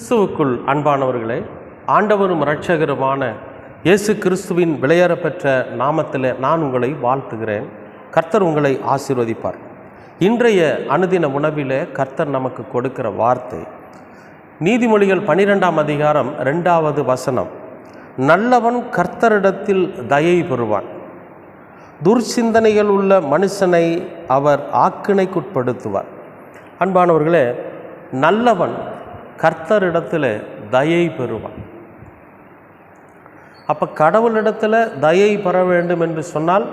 கிறிஸ்துவுக்குள் அன்பானவர்களே, ஆண்டவரும் இரட்சகருமான இயேசு கிறிஸ்துவின் விலையேறப்பெற்ற நாமத்தில் நான் உங்களை வாழ்த்துகிறேன். கர்த்தர் உங்களை ஆசீர்வதிப்பார். இன்றைய அனுதின உணவிலே கர்த்தர் நமக்கு கொடுக்கிற வார்த்தை நீதிமொழிகள் 12ஆம் அதிகாரம் 2வது வசனம். நல்லவன் கர்த்தரிடத்தில் தயை பெறுவான், துர்சிந்தனைகள் உள்ள மனுஷனை அவர் ஆக்கினைக்குட்படுத்துவார். அன்பானவர்களே, நல்லவன் கர்த்தரிடத்தில் தயை பெறுவான். அப்போ கடவுளிடத்தில் தயை பெற வேண்டும் என்று சொன்னால்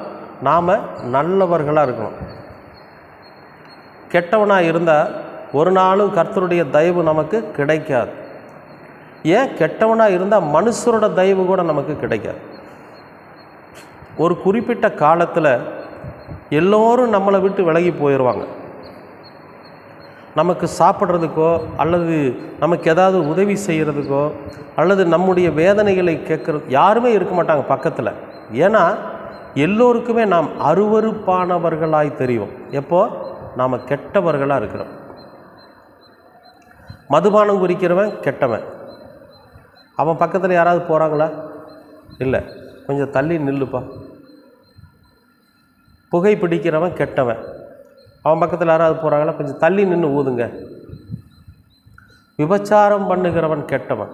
நாம் நல்லவர்களாக இருக்கணும். கெட்டவனாக இருந்தால் ஒரு நாளும் கர்த்தருடைய தயவு நமக்கு கிடைக்காது. ஏன்? கெட்டவனாக இருந்தால் மனுஷரோட தயவு கூட நமக்கு கிடைக்காது. ஒரு குறிப்பிட்ட காலத்தில் எல்லோரும் நம்மளை விட்டு விலகி போயிடுவாங்க. நமக்கு சாப்பிட்றதுக்கோ அல்லது நமக்கு ஏதாவது உதவி செய்கிறதுக்கோ அல்லது நம்முடைய வேதனைகளை கேட்குறது யாருமே இருக்க மாட்டாங்க பக்கத்தில். ஏன்னா எல்லோருக்குமே நாம் அருவருப்பானவர்களாய் தெரியும். எப்போ? நாம் கெட்டவர்களாக இருக்கிறோம். மதுபானம் குடிக்கிறவன் கெட்டவன். அவன் பக்கத்தில் யாராவது போகிறாங்களா? இல்லை, கொஞ்சம் தள்ளி நில்லுப்பா. புகை பிடிக்கிறவன் கெட்டவன். அவன் பக்கத்தில் யாராவது போகிறாங்களா? கொஞ்சம் தள்ளி நின்று ஊதுங்க. விபச்சாரம் பண்ணுகிறவன் கெட்டவன்.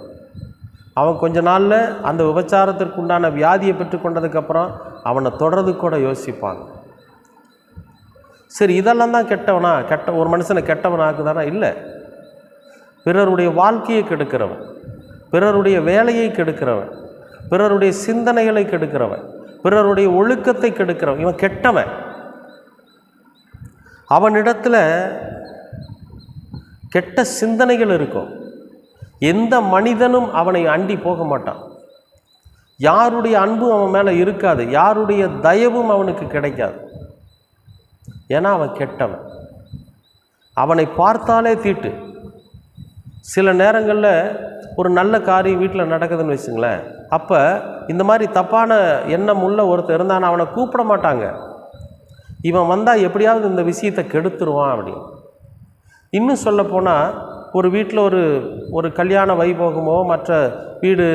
அவன் கொஞ்ச நாளில் அந்த விபச்சாரத்திற்கு உண்டான வியாதியை பெற்றுக்கொண்டதுக்கப்புறம் அவனை தொடர்றது கூட யோசிப்பாங்க. சரி, இதெல்லாம் தான் கெட்டவனா? ஒரு மனுஷனை கெட்டவன் ஆக்குதானா? இல்லை. பிறருடைய வாழ்க்கையை கெடுக்கிறவன், பிறருடைய வேலையை கெடுக்கிறவன், பிறருடைய சிந்தனைகளை கெடுக்கிறவன், பிறருடைய ஒழுக்கத்தை கெடுக்கிறவன், இவன் கெட்டவன். அவனிடத்தில் கெட்ட சிந்தனைகள் இருக்கும். எந்த மனிதனும் அவனை அண்டி போக மாட்டான். யாருடைய அன்பும் அவன் மேலே இருக்காது. யாருடைய தயவும் அவனுக்கு கிடைக்காது. ஏன்னா அவன் கெட்டவன். அவனை பார்த்தாலே தீட்டு. சில நேரங்களில் ஒரு நல்ல காரியம் வீட்டில் நடக்குதுன்னு வச்சுங்களேன், அப்போ இந்த மாதிரி தப்பான எண்ணம் உள்ள ஒருத்தர் இருந்தானா அவனை கூப்பிட மாட்டாங்க. இவன் வந்தால் எப்படியாவது இந்த விஷயத்தை கெடுத்துருவான் அப்படின்னு. இன்னும் சொல்லப்போனால் ஒரு வீட்டில் ஒரு கல்யாண வைபோகமோ மற்ற வீடு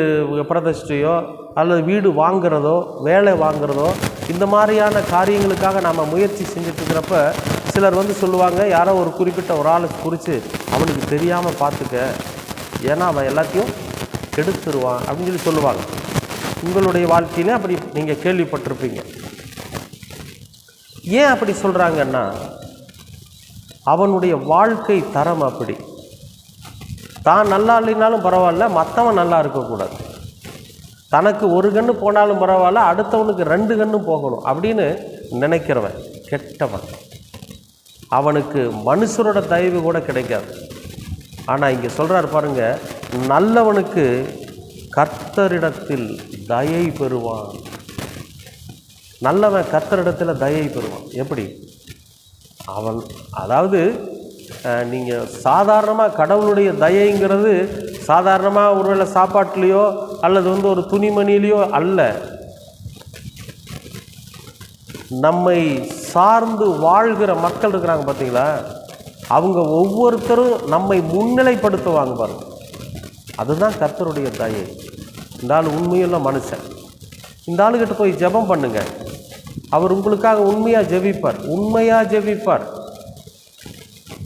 பிரதிஷ்டையோ அல்லது வீடு வாங்கிறதோ வேலை வாங்கிறதோ இந்த மாதிரியான காரியங்களுக்காக நாம் முயற்சி செஞ்சுட்ருக்கிறப்ப சிலர் சொல்லுவாங்க, யாரோ ஒரு குறிப்பிட்ட ஒரு ஆளை குறித்து அவனுக்கு தெரியாமல் பார்த்துக்க, ஏன்னா அவன் எல்லாத்தையும் கெடுத்துருவான் அப்படின்னு சொல்லுவாங்க. உங்களுடைய வாழ்க்கையிலே அப்படி நீங்கள் கேள்விப்பட்டிருப்பீங்க. ஏன் அப்படி சொல்கிறாங்கன்னா, அவனுடைய வாழ்க்கை தரம் அப்படி. தான் நல்லா இல்லைனாலும் பரவாயில்ல, மற்றவன் நல்லா இருக்கக்கூடாது. தனக்கு ஒரு கண்ணு போனாலும் பரவாயில்ல, அடுத்தவனுக்கு 2 கண்ணும் போகணும் அப்படின்னு நினைக்கிறவன் கெட்டவன். அவனுக்கு மனுஷரோட தயவு கூட கிடைக்காது. ஆனால் இங்கே சொல்கிறார் பாருங்க, நல்லவனுக்கு கர்த்தரிடத்தில் தயை பெறுவான். நல்லவன் கர்த்தரிடத்தில் தயை பெறுவான். எப்படி? அவன் அதாவது நீங்கள் சாதாரணமாக கடவுளுடைய தயைங்கிறது சாதாரணமாக ஒருவேளை சாப்பாட்டுலேயோ அல்லது ஒரு துணிமணிலேயோ அல்ல. நம்மை சார்ந்து வாழ்கிற மக்கள் இருக்கிறாங்க பார்த்தீங்களா, அவங்க ஒவ்வொருத்தரும் நம்மை முன்னிலைப்படுத்துவாங்க பாருங்க. அதுதான் கர்த்தருடைய தயை. இந்த ஆள் உண்மையுள்ள மனுஷன், இந்த ஆளுகிட்ட போய் ஜெபம் பண்ணுங்க, அவர் உங்களுக்காக உண்மையாக ஜெபிப்பார்.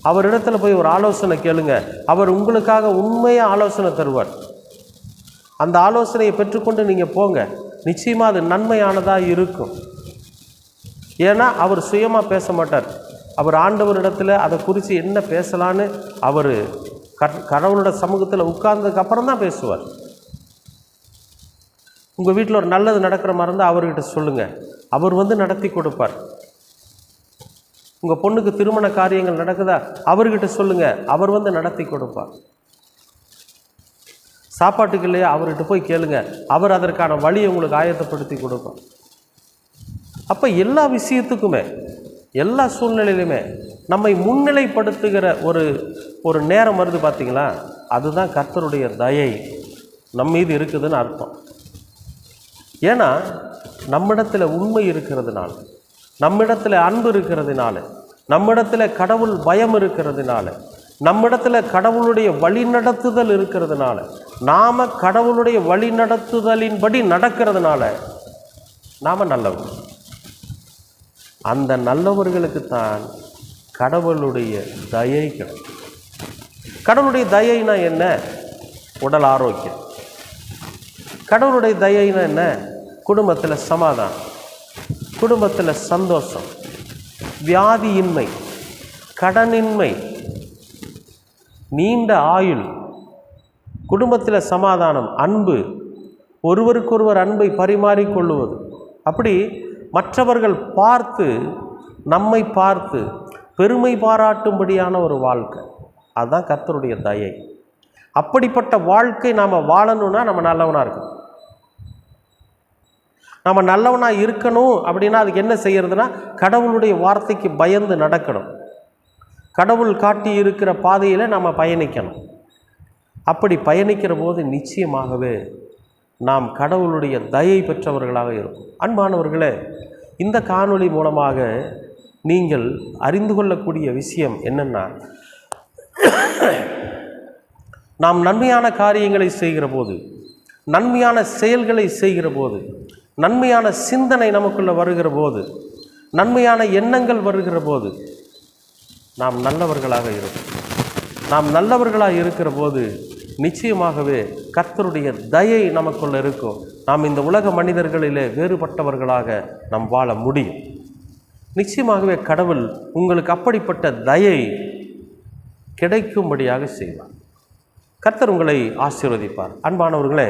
அவரிடத்துல போய் ஒரு ஆலோசனை கேளுங்க, அவர் உங்களுக்காக உண்மையாக ஆலோசனை தருவார். அந்த ஆலோசனையை பெற்றுக்கொண்டு நீங்கள் போங்க, நிச்சயமாக அது நன்மையானதாக இருக்கும். ஏன்னா அவர் சுயமாக பேச மாட்டார். அவர் ஆண்டவரிடத்தில் அதை குறித்து என்ன பேசலான்னு அவர் கடவுளோட சமூகத்தில் உட்கார்ந்ததுக்கப்புறம் தான் பேசுவார். உங்கள் வீட்டில் ஒரு நல்லது நடக்கிற மாதிரி இருந்தால் அவர்கிட்ட சொல்லுங்கள், அவர் நடத்தி கொடுப்பார். உங்கள் பொண்ணுக்கு திருமண காரியங்கள் நடக்குதா, அவர்கிட்ட சொல்லுங்கள், அவர் நடத்தி கொடுப்பார். சாப்பாட்டுக்கு இல்லையா, அவர்கிட்ட போய் கேளுங்க, அவர் அதற்கான வழியை உங்களுக்கு ஆயத்தப்படுத்தி கொடுப்பார். அப்போ எல்லா விஷயத்துக்குமே எல்லா சூழ்நிலையிலுமே நம்மை முன்னிலைப்படுத்துகிற ஒரு நேரம் வருது பார்த்தீங்களா, அதுதான் கர்த்தருடைய தயை நம் மீது இருக்குதுன்னு அர்த்தம். ஏன்னா நம்மிடத்தில் உண்மை இருக்கிறதுனால, நம்மிடத்தில் அன்பு இருக்கிறதுனால, நம்மிடத்தில் கடவுள் பயம் இருக்கிறதுனால, நம்மிடத்துல கடவுளுடைய வழிநடத்துதல் இருக்கிறதுனால, நாம் கடவுளுடைய வழிநடத்துதலின்படி நடக்கிறதுனால நாம் நல்லவர். அந்த நல்லவர்களுக்குத்தான் கடவுளுடைய தயை கிடைக்கும். கடவுளுடைய தயைனா என்ன? உடல் ஆரோக்கியம். கடவுளுடைய தயைனா என்ன? குடும்பத்தில் சமாதானம், குடும்பத்தில் சந்தோஷம், வியாதியின்மை, கடனின்மை, நீண்ட ஆயுள், குடும்பத்தில் சமாதானம், அன்பு, ஒருவருக்கொருவர் அன்பை பரிமாறிக்கொள்ளுவது. அப்படி மற்றவர்கள் பார்த்து நம்மை பார்த்து பெருமை பாராட்டும்படியான ஒரு வாழ்க்கை, அதுதான் கர்த்தருடைய தயை. அப்படிப்பட்ட வாழ்க்கை நாம் வாழணும்னா நம்ம நல்லவனாக இருக்கணும். நம்ம நல்லவனாக இருக்கணும் அப்படின்னா அதுக்கு என்ன செய்யறதுன்னா, கடவுளுடைய வார்த்தைக்கு பயந்து நடக்கணும். கடவுள் காட்டி இருக்கிற பாதையில் நம்ம பயணிக்கணும். அப்படி பயணிக்கிற போது நிச்சயமாகவே நாம் கடவுளுடைய தயை பெற்றவர்களாக இருக்கும். அன்பானவர்களே, இந்த காணொளி மூலமாக நீங்கள் அறிந்து கொள்ளக்கூடிய விஷயம் என்னென்னா, நாம் நன்மையான காரியங்களை செய்கிற போது, நன்மையான செயல்களை செய்கிற போது, நன்மையான சிந்தனை நமக்குள்ளே வருகிற போது, நன்மையான எண்ணங்கள் வருகிற போது நாம் நல்லவர்களாக இருக்கும். நாம் நல்லவர்களாக இருக்கிற போது நிச்சயமாகவே கர்த்தருடைய தயை நமக்குள்ள இருக்கும். நாம் இந்த உலக மனிதர்களிலே வேறுபட்டவர்களாக நாம் வாழ முடியும். நிச்சயமாகவே கடவுள் உங்களுக்கு அப்படிப்பட்ட தயை கிடைக்கும்படியாக செய்வார். கர்த்தர் உங்களை ஆசீர்வதிப்பார். அன்பானவர்களே,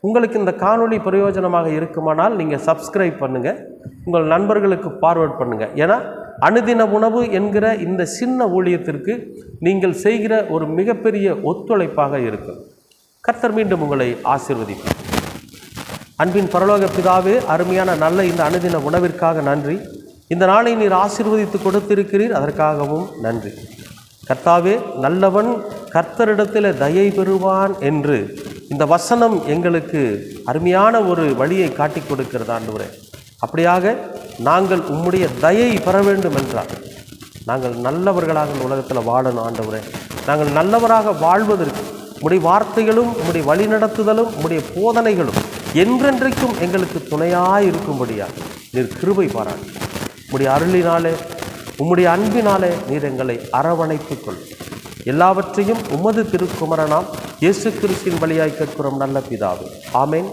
உங்களுக்கு இந்த காணொளி பிரயோஜனமாக இருக்குமானால் நீங்கள் சப்ஸ்கிரைப் பண்ணுங்கள், உங்கள் நண்பர்களுக்கு ஃபார்வர்ட் பண்ணுங்கள். ஏன்னா அனுதின உணவு என்கிற இந்த சின்ன ஊழியத்திற்கு நீங்கள் செய்கிற ஒரு மிகப்பெரிய ஒத்துழைப்பாக இருக்கும். கர்த்தர் மீண்டும் உங்களை ஆசீர்வதிப்பார். அன்பின் பரலோக பிதாவே, அருமையான நல்ல இந்த அனுதின உணவிற்காக நன்றி. இந்த நாளை நீர் ஆசீர்வதித்து கொடுத்திருக்கிறீர், அதற்காகவும் நன்றி. கர்த்தாவே, நல்லவன் கர்த்தரிடத்தில் தயை பெறுவான் என்று இந்த வசனம் எங்களுக்கு அருமையான ஒரு வழியை காட்டி கொடுக்கிறது ஆண்டவரே. அப்படியாக நாங்கள் உம்முடைய தயை பெற வேண்டும் என்றால் நாங்கள் நல்லவர்களாக இந்த உலகத்தில் வாழணும் ஆண்டவரே. நாங்கள் நல்லவராக வாழ்வதற்கு உம்முடைய வார்த்தைகளும் உம்முடைய வழிநடத்துதலும் உம்முடைய போதனைகளும் என்றென்றைக்கும் எங்களுக்கு துணையாக இருக்கும்படியாக நீர் கிருபை பாராட்டு. உம்முடைய அருளினாலே உம்முடைய அன்பினாலே நீர் எங்களை அரவணைத்துக் கொள். எல்லாவற்றையும் உமது திருக்குமரனாம் இயேசு கிறிஸ்துவின் வழியாய் கேட்கிறோம் நல்ல பிதாவே. ஆமேன்.